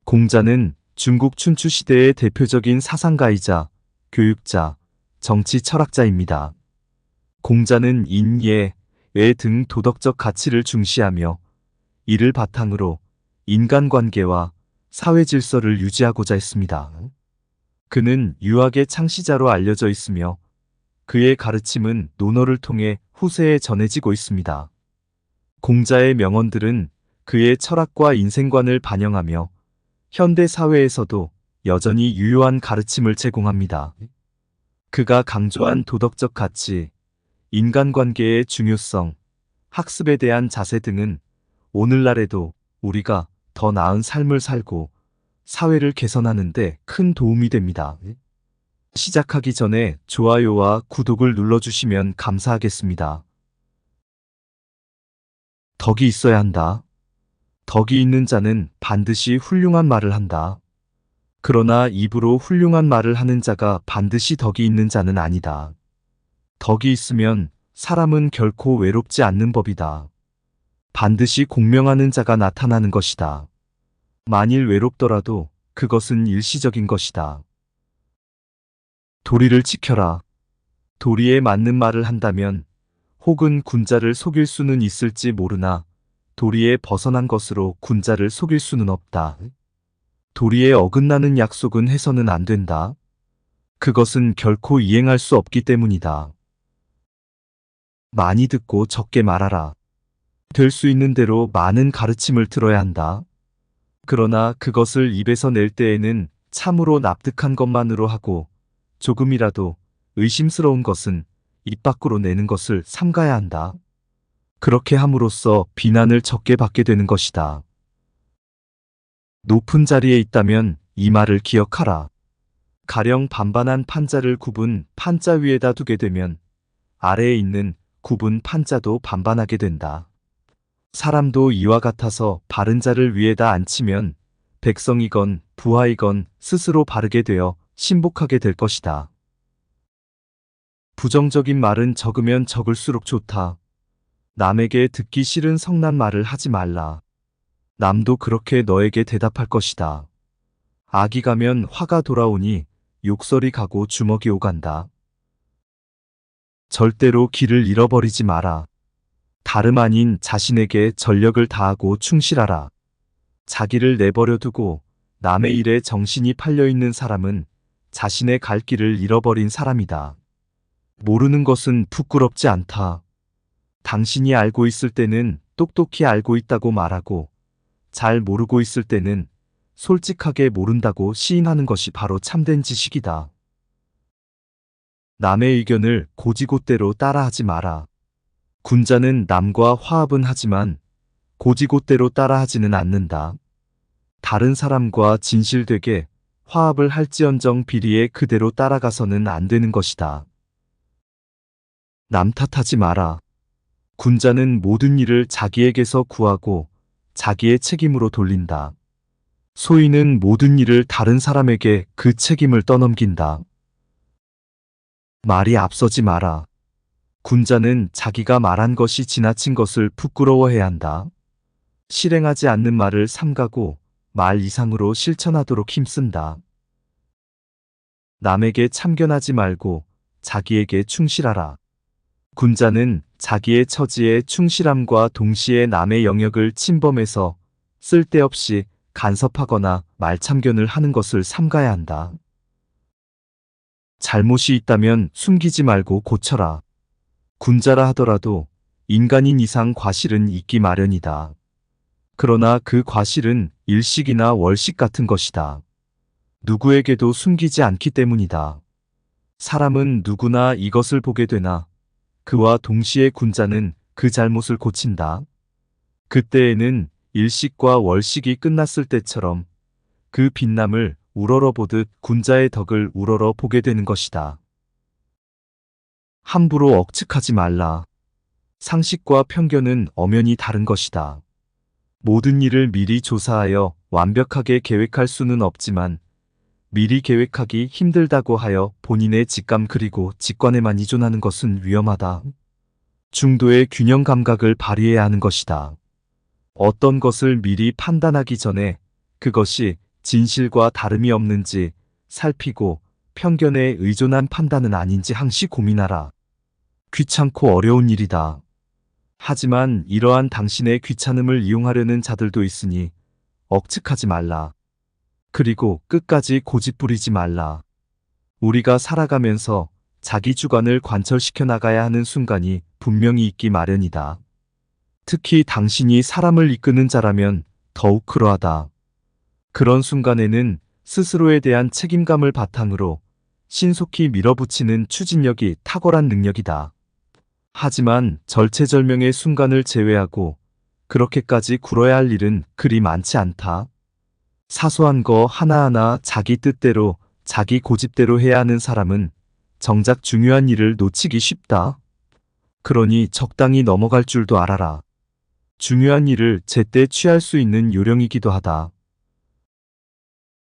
공자는 중국 춘추 시대의 대표적인 사상가이자 교육자, 정치 철학자입니다. 공자는 인, 예, 외 등 도덕적 가치를 중시하며 이를 바탕으로 인간관계와 사회 질서를 유지하고자 했습니다. 그는 유학의 창시자로 알려져 있으며 그의 가르침은 논어를 통해 후세에 전해지고 있습니다. 공자의 명언들은 그의 철학과 인생관을 반영하며 현대 사회에서도 여전히 유효한 가르침을 제공합니다. 그가 강조한 도덕적 가치, 인간관계의 중요성, 학습에 대한 자세 등은 오늘날에도 우리가 더 나은 삶을 살고 사회를 개선하는 데 큰 도움이 됩니다. 시작하기 전에 좋아요와 구독을 눌러주시면 감사하겠습니다. 덕이 있어야 한다. 덕이 있는 자는 반드시 훌륭한 말을 한다. 그러나 입으로 훌륭한 말을 하는 자가 반드시 덕이 있는 자는 아니다. 덕이 있으면 사람은 결코 외롭지 않는 법이다. 반드시 공명하는 자가 나타나는 것이다. 만일 외롭더라도 그것은 일시적인 것이다. 도리를 지켜라. 도리에 맞는 말을 한다면 혹은 군자를 속일 수는 있을지 모르나 도리에 벗어난 것으로 군자를 속일 수는 없다. 도리에 어긋나는 약속은 해서는 안 된다. 그것은 결코 이행할 수 없기 때문이다. 많이 듣고 적게 말하라. 될 수 있는 대로 많은 가르침을 들어야 한다. 그러나 그것을 입에서 낼 때에는 참으로 납득한 것만으로 하고 조금이라도 의심스러운 것은 입 밖으로 내는 것을 삼가야 한다. 그렇게 함으로써 비난을 적게 받게 되는 것이다. 높은 자리에 있다면 이 말을 기억하라. 가령 반반한 판자를 굽은 판자 위에다 두게 되면 아래에 있는 굽은 판자도 반반하게 된다. 사람도 이와 같아서 바른 자를 위에다 앉히면 백성이건 부하이건 스스로 바르게 되어 신복하게 될 것이다. 부정적인 말은 적으면 적을수록 좋다. 남에게 듣기 싫은 성난 말을 하지 말라. 남도 그렇게 너에게 대답할 것이다. 악이 가면 화가 돌아오니 욕설이 가고 주먹이 오간다. 절대로 길을 잃어버리지 마라. 다름 아닌 자신에게 전력을 다하고 충실하라. 자기를 내버려 두고 남의 일에 정신이 팔려있는 사람은 자신의 갈 길을 잃어버린 사람이다. 모르는 것은 부끄럽지 않다. 당신이 알고 있을 때는 똑똑히 알고 있다고 말하고 잘 모르고 있을 때는 솔직하게 모른다고 시인하는 것이 바로 참된 지식이다. 남의 의견을 고지곳대로 따라하지 마라. 군자는 남과 화합은 하지만 고지곳대로 따라하지는 않는다. 다른 사람과 진실되게 화합을 할지언정 비리에 그대로 따라가서는 안 되는 것이다. 남 탓하지 마라. 군자는 모든 일을 자기에게서 구하고 자기의 책임으로 돌린다. 소인은 모든 일을 다른 사람에게 그 책임을 떠넘긴다. 말이 앞서지 마라. 군자는 자기가 말한 것이 지나친 것을 부끄러워해야 한다. 실행하지 않는 말을 삼가고 말 이상으로 실천하도록 힘쓴다. 남에게 참견하지 말고 자기에게 충실하라. 군자는 자기의 처지에 충실함과 동시에 남의 영역을 침범해서 쓸데없이 간섭하거나 말참견을 하는 것을 삼가야 한다. 잘못이 있다면 숨기지 말고 고쳐라. 군자라 하더라도 인간인 이상 과실은 있기 마련이다. 그러나 그 과실은 일식이나 월식 같은 것이다. 누구에게도 숨기지 않기 때문이다. 사람은 누구나 이것을 보게 되나 그와 동시에 군자는 그 잘못을 고친다. 그때에는 일식과 월식이 끝났을 때처럼 그 빛남을 우러러보듯 군자의 덕을 우러러 보게 되는 것이다. 함부로 억측하지 말라. 상식과 편견은 엄연히 다른 것이다. 모든 일을 미리 조사하여 완벽하게 계획할 수는 없지만 미리 계획하기 힘들다고 하여 본인의 직감 그리고 직관에만 의존하는 것은 위험하다. 중도의 균형 감각을 발휘해야 하는 것이다. 어떤 것을 미리 판단하기 전에 그것이 진실과 다름이 없는지 살피고 편견에 의존한 판단은 아닌지 항시 고민하라. 귀찮고 어려운 일이다. 하지만 이러한 당신의 귀찮음을 이용하려는 자들도 있으니 억측하지 말라. 그리고 끝까지 고집부리지 말라. 우리가 살아가면서 자기 주관을 관철시켜 나가야 하는 순간이 분명히 있기 마련이다. 특히 당신이 사람을 이끄는 자라면 더욱 그러하다. 그런 순간에는 스스로에 대한 책임감을 바탕으로 신속히 밀어붙이는 추진력이 탁월한 능력이다. 하지만 절체절명의 순간을 제외하고 그렇게까지 굴어야 할 일은 그리 많지 않다. 사소한 거 하나하나 자기 뜻대로, 자기 고집대로 해야 하는 사람은 정작 중요한 일을 놓치기 쉽다. 그러니 적당히 넘어갈 줄도 알아라. 중요한 일을 제때 취할 수 있는 요령이기도 하다.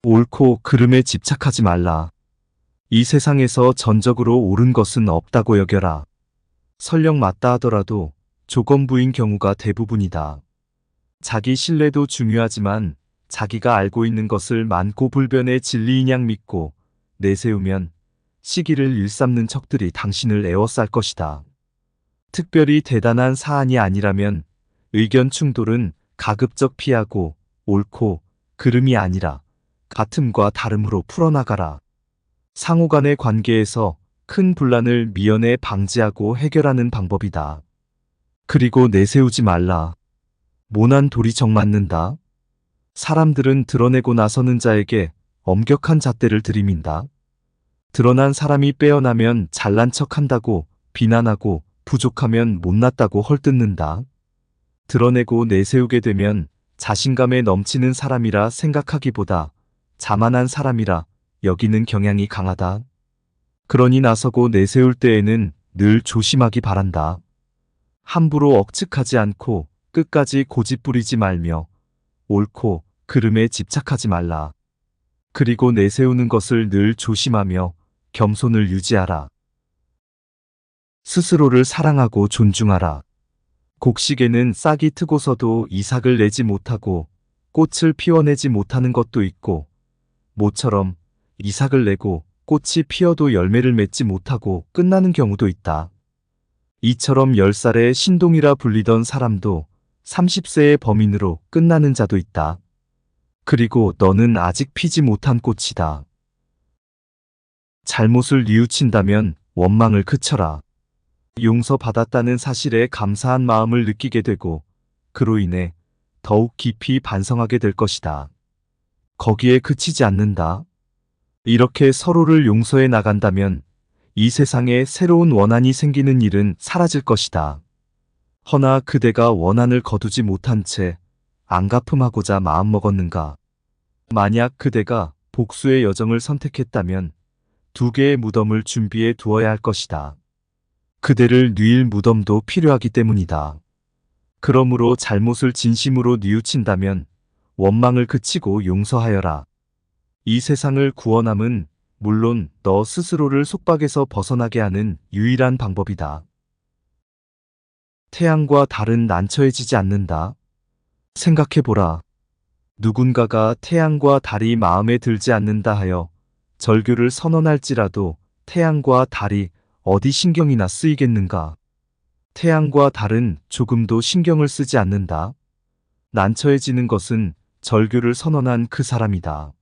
옳고 그름에 집착하지 말라. 이 세상에서 전적으로 옳은 것은 없다고 여겨라. 설령 맞다 하더라도 조건부인 경우가 대부분이다. 자기 신뢰도 중요하지만 자기가 알고 있는 것을 만고불변의 진리인 양 믿고 내세우면 시기를 일삼는 척들이 당신을 에워쌀 것이다. 특별히 대단한 사안이 아니라면 의견 충돌은 가급적 피하고 옳고 그름이 아니라 같음과 다름으로 풀어나가라. 상호 간의 관계에서 큰 분란을 미연에 방지하고 해결하는 방법이다. 그리고 내세우지 말라. 모난 돌이 정맞는다. 사람들은 드러내고 나서는 자에게 엄격한 잣대를 들이민다. 드러난 사람이 빼어나면 잘난 척한다고 비난하고 부족하면 못났다고 헐뜯는다. 드러내고 내세우게 되면 자신감에 넘치는 사람이라 생각하기보다 자만한 사람이라 여기는 경향이 강하다. 그러니 나서고 내세울 때에는 늘 조심하기 바란다. 함부로 억측하지 않고 끝까지 고집부리지 말며 옳고 그름에 집착하지 말라. 그리고 내세우는 것을 늘 조심하며 겸손을 유지하라. 스스로를 사랑하고 존중하라. 곡식에는 싹이 트고서도 이삭을 내지 못하고 꽃을 피워내지 못하는 것도 있고 모처럼 이삭을 내고 꽃이 피어도 열매를 맺지 못하고 끝나는 경우도 있다. 이처럼 10살의 신동이라 불리던 사람도 30세의 범인으로 끝나는 자도 있다. 그리고 너는 아직 피지 못한 꽃이다. 잘못을 뉘우친다면 원망을 그쳐라. 용서받았다는 사실에 감사한 마음을 느끼게 되고 그로 인해 더욱 깊이 반성하게 될 것이다. 거기에 그치지 않는다. 이렇게 서로를 용서해 나간다면 이 세상에 새로운 원한이 생기는 일은 사라질 것이다. 허나 그대가 원한을 거두지 못한 채 안갚음하고자 마음먹었는가? 만약 그대가 복수의 여정을 선택했다면 2개의 무덤을 준비해 두어야 할 것이다. 그대를 뉘일 무덤도 필요하기 때문이다. 그러므로 잘못을 진심으로 뉘우친다면 원망을 그치고 용서하여라. 이 세상을 구원함은 물론 너 스스로를 속박에서 벗어나게 하는 유일한 방법이다. 태양과 달은 난처해지지 않는다. 생각해보라. 누군가가 태양과 달이 마음에 들지 않는다 하여 절규를 선언할지라도 태양과 달이 어디 신경이나 쓰이겠는가? 태양과 달은 조금도 신경을 쓰지 않는다. 난처해지는 것은 절규를 선언한 그 사람이다.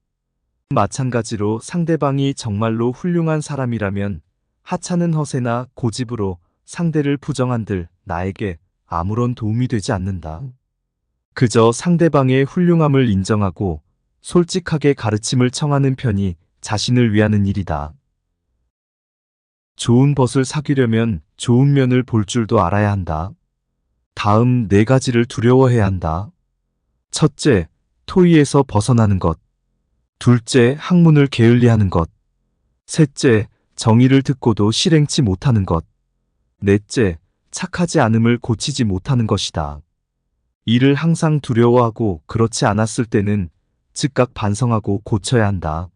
마찬가지로 상대방이 정말로 훌륭한 사람이라면 하찮은 허세나 고집으로 상대를 부정한들 나에게 아무런 도움이 되지 않는다. 그저 상대방의 훌륭함을 인정하고 솔직하게 가르침을 청하는 편이 자신을 위하는 일이다. 좋은 벗을 사귀려면 좋은 면을 볼 줄도 알아야 한다. 다음 4가지를 두려워해야 한다. 첫째, 토의에서 벗어나는 것. 둘째, 학문을 게을리하는 것. 셋째, 정의를 듣고도 실행치 못하는 것. 넷째, 착하지 않음을 고치지 못하는 것이다. 이를 항상 두려워하고 그렇지 않았을 때는 즉각 반성하고 고쳐야 한다.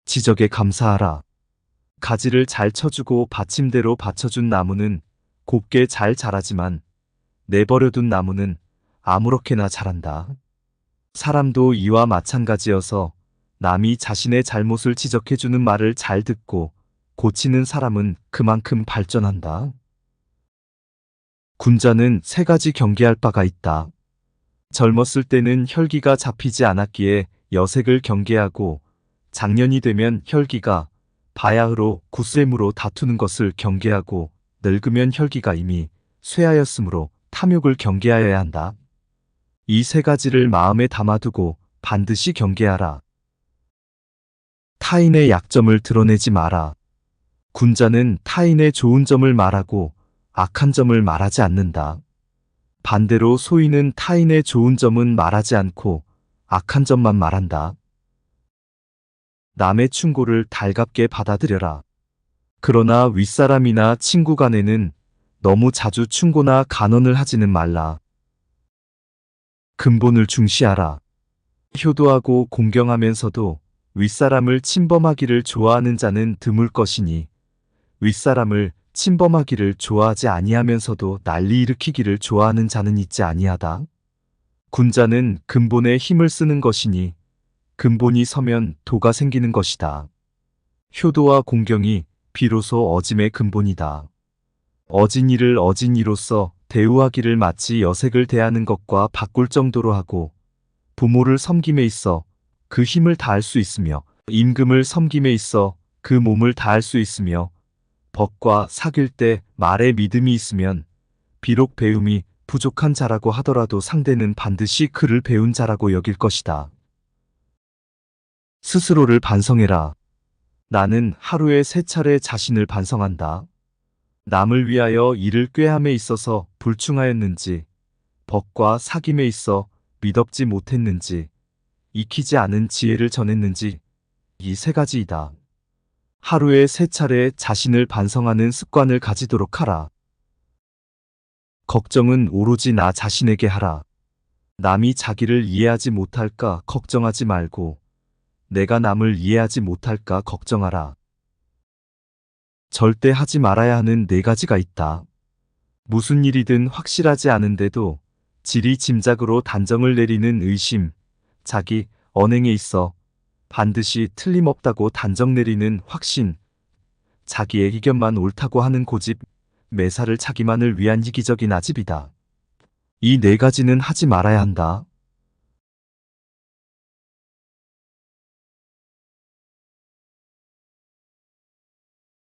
지적에 감사하라. 가지를 잘 쳐주고 받침대로 받쳐준 나무는 곱게 잘 자라지만 내버려둔 나무는 아무렇게나 자란다. 사람도 이와 마찬가지여서 남이 자신의 잘못을 지적해주는 말을 잘 듣고 고치는 사람은 그만큼 발전한다. 군자는 세 가지 경계할 바가 있다. 젊었을 때는 혈기가 잡히지 않았기에 여색을 경계하고 장년이 되면 혈기가 바야흐로 구쇠무로 다투는 것을 경계하고 늙으면 혈기가 이미 쇠하였으므로 탐욕을 경계하여야 한다. 이 세 가지를 마음에 담아두고 반드시 경계하라. 타인의 약점을 드러내지 마라. 군자는 타인의 좋은 점을 말하고 악한 점을 말하지 않는다. 반대로 소인은 타인의 좋은 점은 말하지 않고 악한 점만 말한다. 남의 충고를 달갑게 받아들여라. 그러나 윗사람이나 친구 간에는 너무 자주 충고나 간언을 하지는 말라. 근본을 중시하라. 효도하고 공경하면서도 윗사람을 침범하기를 좋아하는 자는 드물 것이니 윗사람을 침범하기를 좋아하지 아니하면서도 난리 일으키기를 좋아하는 자는 있지 아니하다. 군자는 근본에 힘을 쓰는 것이니 근본이 서면 도가 생기는 것이다. 효도와 공경이 비로소 어짐의 근본이다. 어진이를 어진이로서 대우하기를 마치 여색을 대하는 것과 바꿀 정도로 하고 부모를 섬김에 있어 그 힘을 다할 수 있으며 임금을 섬김에 있어 그 몸을 다할 수 있으며 법과 사귈 때 말에 믿음이 있으면 비록 배움이 부족한 자라고 하더라도 상대는 반드시 그를 배운 자라고 여길 것이다. 스스로를 반성해라. 나는 하루에 3차례 자신을 반성한다. 남을 위하여 일을 꾀함에 있어서 불충하였는지, 법과 사귐에 있어 미덥지 못했는지, 익히지 않은 지혜를 전했는지, 이 3가지이다. 하루에 3차례 자신을 반성하는 습관을 가지도록 하라. 걱정은 오로지 나 자신에게 하라. 남이 자기를 이해하지 못할까 걱정하지 말고 내가 남을 이해하지 못할까 걱정하라. 절대 하지 말아야 하는 4가지가 있다. 무슨 일이든 확실하지 않은데도 지리짐작으로 단정을 내리는 의심, 자기 언행에 있어 반드시 틀림없다고 단정 내리는 확신, 자기의 의견만 옳다고 하는 고집, 매사를 자기만을 위한 이기적인 아집이다. 이 4가지는 하지 말아야 한다.